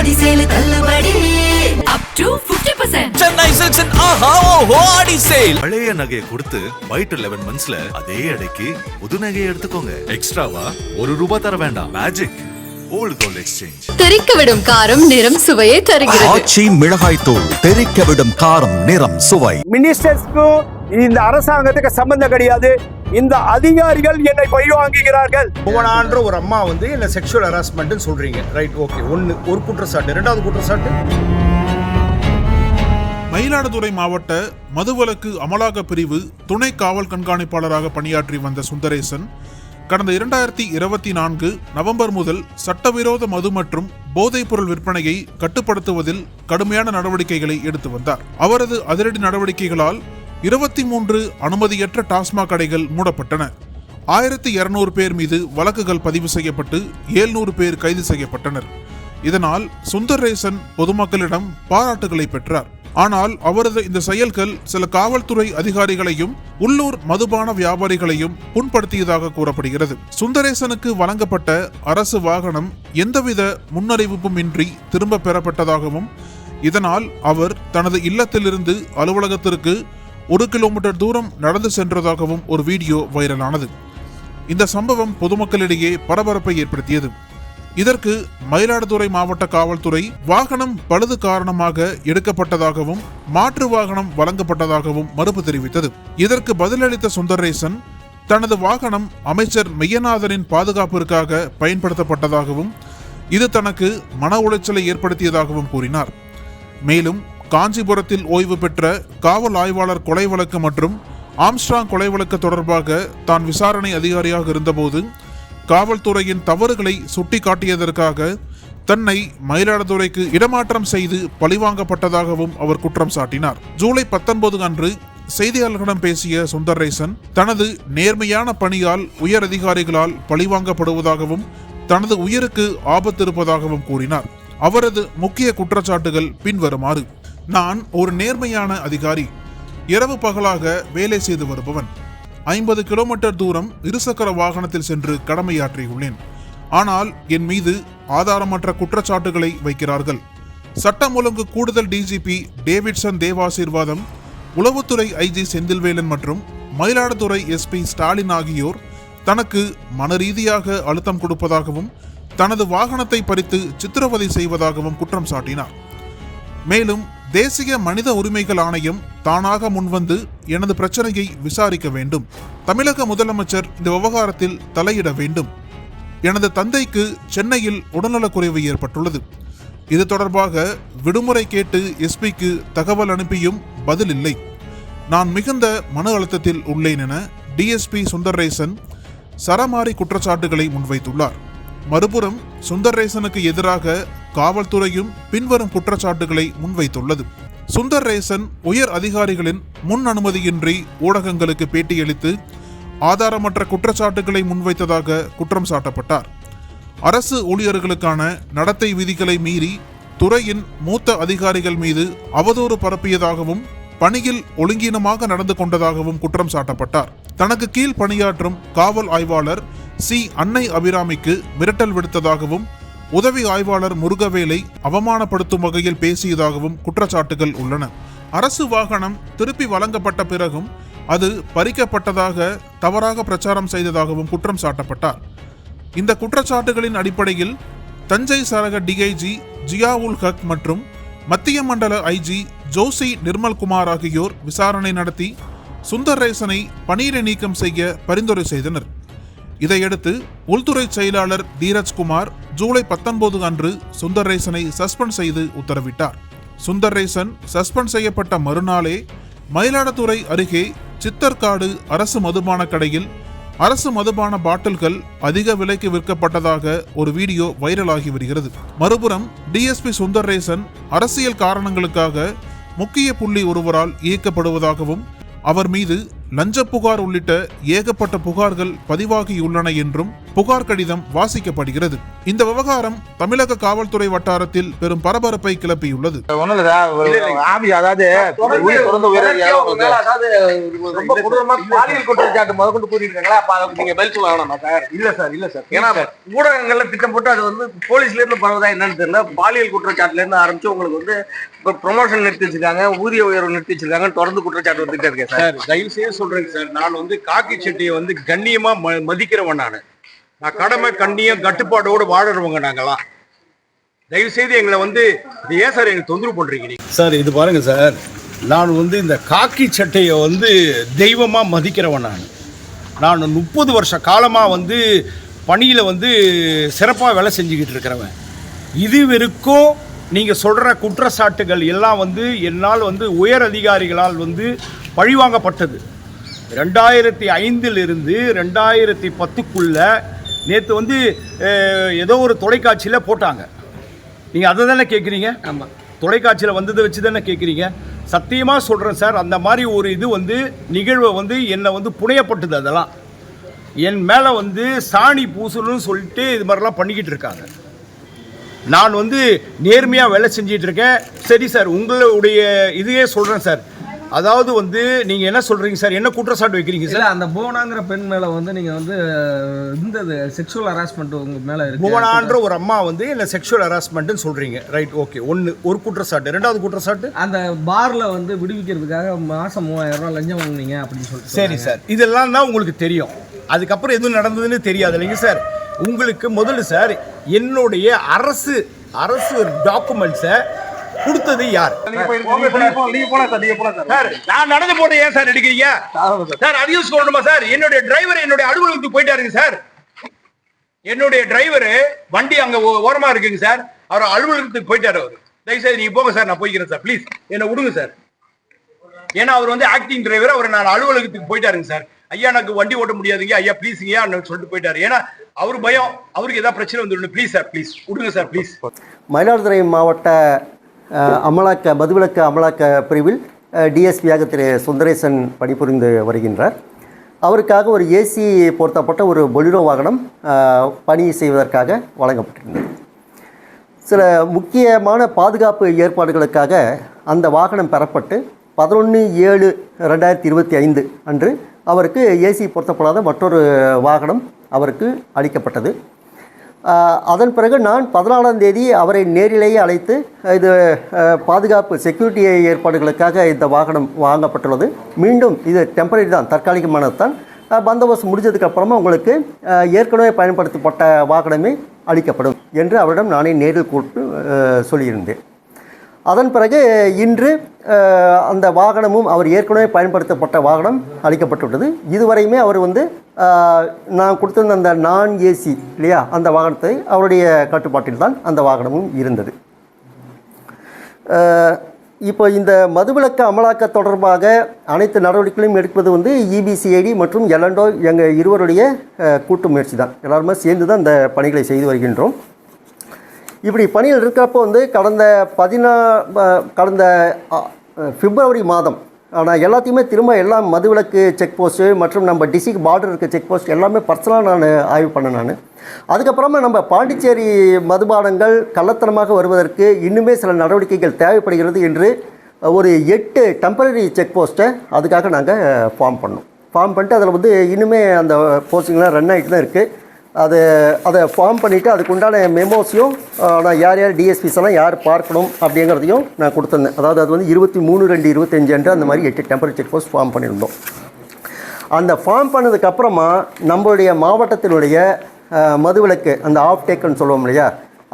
ஆடி sale தள்ளுபடி up to 50%. Chennai சில்க்ஸின் ஆஹா ஓஹோ ஆடி sale. பழைய நகையை கொடுத்து 5 to 11 monthsல அதே அடைக்கு புது நகையை எடுத்துக்கோங்க. எக்ஸ்ட்ராவா ₹1 தர வேண்டாம். Magic old gold exchange. தெறிக்க விடும் காரம் நிறம் சுவையை தருகிறது. ஆச்சி மிளகாய் தூள் தெறிக்க விடும் காரம் நிறம் சுவை. மினிஸ்டர்ஸ்க்கும் இந்த அரசாங்கத்துக்கு சம்பந்தம் கிடையாது. இந்த அதிகாரிகள் என்னை பழிவாங்குகிறார்கள். புவனான்ற ஒரு அம்மா வந்து என்ன செக்ஷுவல் ஹராஸ்மெண்ட் சொல்றீங்க, ரைட்? ஓகே, ஒரு குற்றச்சாட்டு. இரண்டாவது குற்றச்சாட்டு, மயிலாடுதுறை மாவட்ட மதுவிலக்கு அமலாக்க பிரிவு துணை காவல் கண்காணிப்பாளராக பணியாற்றி வந்த சுந்தரேசன் கடந்த 2024 நவம்பர் முதல் சட்டவிரோத மது மற்றும் போதைப் பொருள் விற்பனையை கட்டுப்படுத்துவதில் கடுமையான நடவடிக்கைகளை எடுத்து வந்தார். அவரது அதிரடி நடவடிக்கைகளால் 23 அனுமதியற்ற டாஸ்மாக் கடைகள் மூடப்பட்டன. 1200 பேர் மீது வழக்குகள் பதிவு செய்யப்பட்டு 700 பேர் கைது செய்யப்பட்டனர். இதனால் சுந்தரேசன் பொதுமக்களிடம் பாராட்டுகளை பெற்றார். ஆனால் அவரது இந்த செயல்கள் சில காவல்துறை அதிகாரிகளையும் உள்ளூர் மதுபான வியாபாரிகளையும் புண்படுத்தியதாக கூறப்படுகிறது. சுந்தரேசனுக்கு வழங்கப்பட்ட அரசு வாகனம் எந்தவித முன்னறிவிப்பும் இன்றி திரும்ப பெறப்பட்டதாகவும் இதனால் அவர் தனது இல்லத்திலிருந்து அலுவலகத்திற்கு 1 கிலோமீட்டர் தூரம் நடந்து சென்றதாகவும் ஒரு வீடியோ வைரலானது. இந்த சம்பவம் பொதுமக்களிடையே பரபரப்பை ஏற்படுத்தியது. இதற்கு மயிலாடுதுறை மாவட்ட காவல்துறை வாகனம் பழுது காரணமாக எடுக்கப்பட்டதாகவும் மாற்று வாகனம் வழங்கப்பட்டதாகவும் மறுப்பு தெரிவித்தது. இதற்கு பதிலளித்த சுந்தரேசன் தனது வாகனம் அமைச்சர் மெய்யநாதனின் பாதுகாப்பிற்காக பயன்படுத்தப்பட்டதாகவும் இது தனக்கு மன உளைச்சலை ஏற்படுத்தியதாகவும் கூறினார். மேலும் காஞ்சிபுரத்தில் ஓய்வு பெற்ற காவல் ஆய்வாளர் கொலை வழக்கு மற்றும் ஆம்ஸ்ட்ராங் கொலை வழக்கு தொடர்பாக தான் விசாரணை அதிகாரியாக இருந்தபோது காவல்துறையின் தவறுகளை சுட்டிக்காட்டியதற்காக தன்னை மயிலாடுதுறைக்கு இடமாற்றம் செய்து பழிவாங்கப்பட்டதாகவும் அவர் குற்றம் சாட்டினார். ஜூலை 19 அன்று செய்தியாளர்களிடம் பேசிய சுந்தரேசன் தனது நேர்மையான பணியால் உயர் அதிகாரிகளால் பழிவாங்கப்படுவதாகவும் தனது உயிருக்கு ஆபத்து இருப்பதாகவும் கூறினார். அவரது முக்கிய குற்றச்சாட்டுகள் பின்வருமாறு: நான் ஒரு நேர்மையான அதிகாரி, இரவு பகலாக வேலை செய்து வருபவன், 50 கிலோமீட்டர் தூரம் இருசக்கர வாகனத்தில் சென்று கடமையாற்றியுள்ளேன். ஆனால் என் மீது ஆதாரமற்ற குற்றச்சாட்டுகளை வைக்கிறார்கள். சட்டம் ஒழுங்கு கூடுதல் டிஜிபி டேவிட்சன் தேவாசீர்வாதம், உளவுத்துறை ஐஜி செந்தில்வேலன் மற்றும் மயிலாடுதுறை எஸ்பி ஸ்டாலின் ஆகியோர் தனக்கு மனரீதியாக அழுத்தம் கொடுப்பதாகவும் தனது வாகனத்தை பறித்து சித்திரவதை செய்வதாகவும் குற்றம் சாட்டினார். மேலும் தேசிய மனித உரிமைகள் ஆணையம் தானாக முன்வந்து எனது பிரச்சனையை விசாரிக்க வேண்டும். தமிழக முதலமைச்சர் இந்த விவகாரத்தில் தலையிட வேண்டும். எனது தந்தைக்கு சென்னையில் உடல்நலக்குறைவு ஏற்பட்டுள்ளது. இது தொடர்பாக விடுமுறை கேட்டு எஸ்பிக்கு தகவல் அனுப்பியும் பதில் இல்லை. நான் மிகுந்த மன அழுத்தத்தில் உள்ளேன் என டிஎஸ்பி சுந்தரேசன் சரமாரி குற்றச்சாட்டுகளை முன்வைத்துள்ளார். மறுபுறம் சுந்தரேசனுக்கு எதிராக காவல்துறையும் பின்வரும் குற்றச்சாட்டுகளை முன்வைத்துள்ளது. சுந்தரேசன் உயர் அதிகாரிகளின் முன் அனுமதியின்றி ஊடகங்களுக்கு பேட்டியளித்து ஆதாரமற்ற குற்றச்சாட்டுகளை முன்வைத்ததாக குற்றம் சாட்டப்பட்டார். அரசு ஊழியர்களுக்கான நடத்தை விதிகளை மீறி துறையின் மூத்த அதிகாரிகள் மீது அவதூறு பரப்பியதாகவும் பணியில் ஒழுங்கீனமாக நடந்து கொண்டதாகவும் குற்றம் சாட்டப்பட்டார். தனக்கு கீழ் பணியாற்றும் காவல் ஆய்வாளர் சி அன்னை அபிராமிக்கு மிரட்டல் விடுத்ததாகவும் உதவி ஆய்வாளர் முருகவேலை அவமானப்படுத்தும் வகையில் பேசியதாகவும் குற்றச்சாட்டுகள் உள்ளன. அரசு வாகனம் திருப்பி வழங்கப்பட்ட பிறகும் அது பறிக்கப்பட்டதாக தவறாக பிரச்சாரம் செய்ததாகவும் குற்றம் சாட்டப்பட்டார். இந்த குற்றச்சாட்டுகளின் அடிப்படையில் தஞ்சை சரக டிஐஜி ஜியாவுல் ஹக் மற்றும் மத்திய மண்டல ஐஜி ஜோசி நிர்மல்குமார் ஆகியோர் விசாரணை நடத்தி சுந்தரேசனை பணியிடை நீக்கம் செய்ய பரிந்துரை செய்தனர். இதையடுத்து உள்துறை செயலாளர் தீரஜ்குமார் ஜூலை 19 அன்று சுந்தரேசனை சஸ்பெண்ட் செய்து உத்தரவிட்டார். சுந்தரேசன் சஸ்பெண்ட் செய்யப்பட்ட மறுநாளே மயிலாடுதுறை அருகே சித்தர்காடு அரசு மதுபான கடையில் அரசு மதுபான பாட்டில்கள் அதிக விலைக்கு விற்கப்பட்டதாக ஒரு வீடியோ வைரலாகி வருகிறது. மறுபுறம் டிஎஸ்பி சுந்தரேசன் அரசியல் காரணங்களுக்காக முக்கிய புள்ளி ஒருவரால் இயக்கப்படுவதாகவும் அவர் மீது லஞ்ச புகார் உள்ளிட்ட ஏகப்பட்ட புகார்கள் பதிவாகியுள்ளன என்றும் புகார் கடிதம் வாசிக்கப்படுகிறது. இந்த விவகாரம் தமிழக காவல்துறை வட்டாரத்தில் பெரும் பரபரப்பை கிளப்பியுள்ளது. ஊடகங்கள்ல திட்டம் போட்டு அது வந்து போலீஸ்ல இருந்து பரவதா என்னன்னு தெரியல. பாலியல் குற்றச்சாட்டுல இருந்து ஆரம்பிச்சு உங்களுக்கு வந்து ப்ரொமோஷன் நிறுத்தி வச்சிருக்காங்க, ஊதிய உயர்வு நிறுத்தி வச்சிருக்காங்க, தொடர்ந்து குற்றச்சாட்டு வந்துட்டே இருக்கேன் சார். தயவு செய்து சொல்றேங்க சார், நான் வந்து காக்கி சட்டையை வந்து கண்ணியமா மதிக்கிறவன். நான் கடமை கண்ணியம் கட்டுப்பாடோடு வாழறவங்க நாங்களாம். தயவு செய்து எங்களை வந்து ஏன் சார் எங்களுக்கு தொந்தரவு பண்றீங்க சார்? இது பாருங்க சார், நான் வந்து இந்த காக்கி சட்டையை வந்து தெய்வமா மதிக்கிறவன். நான் 30 வருஷ காலமாக வந்து பணியில் வந்து சிறப்பாக வேலை செஞ்சுக்கிட்டு இருக்கிறவன். இது வரைக்கும் நீங்கள் சொல்கிற குற்றச்சாட்டுகள் எல்லாம் வந்து என்னால் வந்து உயர் அதிகாரிகளால் வந்து பழிவாங்கப்பட்டது. 2005 2010 நேற்று வந்து ஏதோ ஒரு தொலைக்காட்சியில் போட்டாங்க. நீங்கள் அதை தானே கேட்குறீங்க? ஆமாம், தொலைக்காட்சியில் வந்ததை வச்சு தானே கேட்குறீங்க. சத்தியமாக சொல்கிறேன் சார், அந்த மாதிரி ஒரு இது வந்து நிகழ்வை வந்து என்னை வந்து புனையப்பட்டது. அதெல்லாம் என் மேலே வந்து சாணி பூசணும்னு சொல்லிட்டு இது மாதிரிலாம் பண்ணிக்கிட்டு இருக்காங்க. நான் வந்து நேர்மையாக வேலை செஞ்சிட்டு இருக்கேன். சரி சார், உங்களுடைய இதையே சொல்கிறேன் சார். அதாவது வந்து நீங்கள் என்ன சொல்கிறீங்க சார்? என்ன குற்றச்சாட்டு வைக்கிறீங்க சார்? அந்த புவனாங்கிற பெண் மேலே வந்து நீங்கள் வந்து இந்த செக்ஷுவல் ஹராஸ்மெண்ட் உங்கள் மேலே இருக்கு. புவனான்ற ஒரு அம்மா வந்து என்ன செக்ஷுவல் ஹராஸ்மெண்ட்னு சொல்கிறீங்க, ரைட்? ஓகே, ஒரு குற்றச்சாட்டு. ரெண்டாவது குற்றச்சாட்டு, அந்த பாரில் வந்து விடுவிக்கிறதுக்காக மாதம் 3000 ரூபா லஞ்சம் வாங்குனீங்க அப்படின்னு சொல்லிட்டு. சரி சார், இதெல்லாம் தான் உங்களுக்கு தெரியும். அதுக்கப்புறம் எதுவும் நடந்ததுன்னு தெரியாது இல்லைங்க சார்? உங்களுக்கு முதல்ல சார் என்னுடைய அரசு டாக்குமெண்ட்ஸை கொடுத்தது யார்? நான் நடந்து போட்டு ஏன் சார் எடுக்கிறீங்க சார்? அதையும் சொல்லணுமா சார்? என்னுடைய டிரைவர் என்னுடைய அலுவலகத்துக்கு போயிட்டாருங்க சார். என்னுடைய டிரைவர் வண்டி அங்க ஓரமா இருக்குங்க சார். அவர் அலுவலகத்துக்கு போயிட்டாரு. அவர் தயவுசெய்து நீங்க போங்க சார், நான் போய்க்கிறேன் சார், ப்ளீஸ் என்ன விடுங்க சார். ஏன்னா அவர் வந்து ஆக்டிங் டிரைவர். அவர் நான் அலுவலகத்துக்கு போயிட்டாருங்க சார். ஐயா எனக்கு வண்டி ஓட்ட முடியாதுங்க ஐயா, ப்ளீஸுங்கய்யா சொல்லிட்டு போயிட்டாரு. ஏன்னா அவர் பயம், அவருக்கு ஏதாவது பிரச்சனை வந்துடும். ப்ளீஸ் சார், ப்ளீஸ் விடுங்க சார், ப்ளீஸ். மயிலாடுதுறை மாவட்ட மதுவிலக்கு அமலாக்க பிரிவில் டிஎஸ்பியாக திரு சுந்தரேசன் பணிபுரிந்து வருகின்றார். அவருக்காக ஒரு ஏசி பொருத்தப்பட்ட ஒரு பொலிரோ வாகனம் பணி செய்வதற்காக வழங்கப்பட்டிருந்தது. சில முக்கியமான பாதுகாப்பு ஏற்பாடுகளுக்காக அந்த வாகனம் பெறப்பட்டு 11/7/2025 அன்று அவருக்கு ஏசி பொருத்தப்படாத மற்றொரு வாகனம் அவருக்கு அளிக்கப்பட்டது. அதன் பிறகு நான் 14ஆம் தேதி அவரை நேரிலேயே அழைத்து இது பாதுகாப்பு செக்யூரிட்டி ஏற்பாடுகளுக்காக இந்த வாகனம் வாங்கப்பட்டுள்ளது. மீண்டும் இது டெம்பரரி தான், தற்காலிகமானது தான். பந்தோபஸ்து முடிஞ்சதுக்கப்புறமா உங்களுக்கு ஏற்கனவே பயன்படுத்தப்பட்ட வாகனமே அளிக்கப்படும் என்று அவரிடம் நானே நேரில் கூப்பிட்டு சொல்லியிருந்தேன். அதன் பிறகு இன்று அந்த வாகனமும் அவர் ஏற்கனவே பயன்படுத்தப்பட்ட வாகனம் அளிக்கப்பட்டுள்ளது. இதுவரையுமே அவர் வந்து நான் கொடுத்திருந்த அந்த நான் ஏசி இல்லையா அந்த வாகனத்தை அவருடைய கட்டுப்பாட்டில் தான் அந்த வாகனமும் இருந்தது. இப்போ இந்த மதுவிலக்கு அமலாக்க தொடர்பாக அனைத்து நடவடிக்கைகளையும் எடுப்பது வந்து இபிசிஐடி மற்றும் எல்என்டோ எங்கள் இருவருடைய கூட்டு முயற்சி தான். எல்லாருமே சேர்ந்து தான் இந்த பணிகளை செய்து வருகின்றோம். இப்படி பணியில் இருக்கிறப்போ வந்து கடந்த பிப்ரவரி மாதம் நான் எல்லாத்தையுமே திரும்ப எல்லாம் மதுவிலக்கு செக் போஸ்ட்டு மற்றும் நம்ம டிஸ்ட்ரிக்ட் பார்டர் இருக்க செக் போஸ்ட் எல்லாமே பர்சனலாக நான் ஆய்வு பண்ணேன். அதுக்கப்புறமா நம்ம பாண்டிச்சேரி மதுபானங்கள் கள்ளத்தனமாக வருவதற்கு இன்னுமே சில நடவடிக்கைகள் தேவைப்படுகிறது என்று ஒரு 8 டெம்பரரி செக் போஸ்ட்டை அதுக்காக நாங்கள் ஃபார்ம் பண்ணிட்டு அதில் வந்து இன்னுமே அந்த போஸ்டிங்லாம் ரன் ஆகிட்டு தான் இருக்குது. அதை ஃபார்ம் பண்ணிவிட்டு அதுக்குண்டான மெமோஸையும் நான் யார் டிஎஸ்பிஸ் எல்லாம் யார் பார்க்கணும் அப்படிங்கிறதையும் நான் கொடுத்துருந்தேன். அதாவது அது வந்து 23/2/25 அன்று அந்த மாதிரி 8 டெம்பரரி செக் போஸ்ட் ஃபார்ம் பண்ணியிருந்தோம். அந்த ஃபார்ம் பண்ணதுக்கப்புறமா நம்மளுடைய மாவட்டத்தினுடைய மதுவிலக்கு அந்த ஆஃப் டேக்குன்னு சொல்லுவோம் இல்லையா,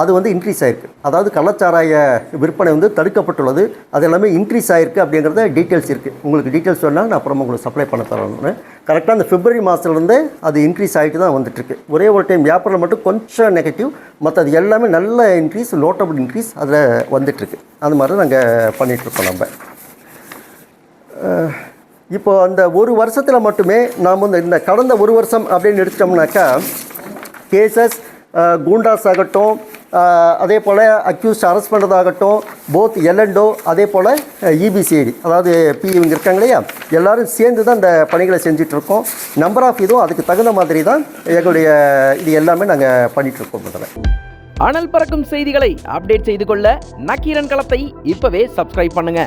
அது வந்து இன்க்ரீஸ் ஆகிருக்கு. அதாவது கள்ளச்சாராய விற்பனை வந்து தடுக்கப்பட்டுள்ளது. அது எல்லாமே இன்க்ரீஸ் ஆகிருக்கு அப்படிங்கிறத டீட்டெயில்ஸ் இருக்குது. உங்களுக்கு டீட்டெயில்ஸ் வேணால் நான் அப்புறமா உங்களுக்கு சப்ளை பண்ண தரணும்னு. கரெக்டாக அந்த பிப்ரவரி மாதத்துலேருந்து அது இன்க்ரீஸ் ஆகிட்டு தான் வந்துட்டுருக்கு. ஒரே ஒரு டைம் ஏப்ரலில் மட்டும் கொஞ்சம் நெகட்டிவ், மற்றது எல்லாமே நல்ல இன்க்ரீஸ், நோட்டபிள் இன்க்ரீஸ் அதில் வந்துட்டுருக்கு. அது மாதிரி தான் நாங்கள் பண்ணிகிட்ருக்கோம். நம்ம இப்போ அந்த ஒரு வருஷத்தில் மட்டுமே நாம் வந்து இந்த கடந்த ஒரு வருஷம் அப்படின்னு எடுத்துட்டோம்னாக்கா கேசஸ், கூண்டாஸ் ஆகட்டும், அதே போல் அக்யூஸ்ட் அரெஸ்ட் பண்ணுறதாகட்டும், போத் எல்என்டோ அதே போல் இபிசிஐடி, அதாவது இவங்க இருக்காங்க இல்லையா, எல்லோரும் சேர்ந்து தான் இந்த பணிகளை செஞ்சிட்ருக்கோம். நம்பர் ஆஃப் இதுவும் அதுக்கு தகுந்த மாதிரி தான் எங்களுடைய இது எல்லாமே நாங்கள் பண்ணிகிட்ருக்கோம். அனல் பறக்கும் செய்திகளை அப்டேட் செய்து கொள்ள நக்கீரன் களத்தை இப்பவே சப்ஸ்கிரைப் பண்ணுங்க.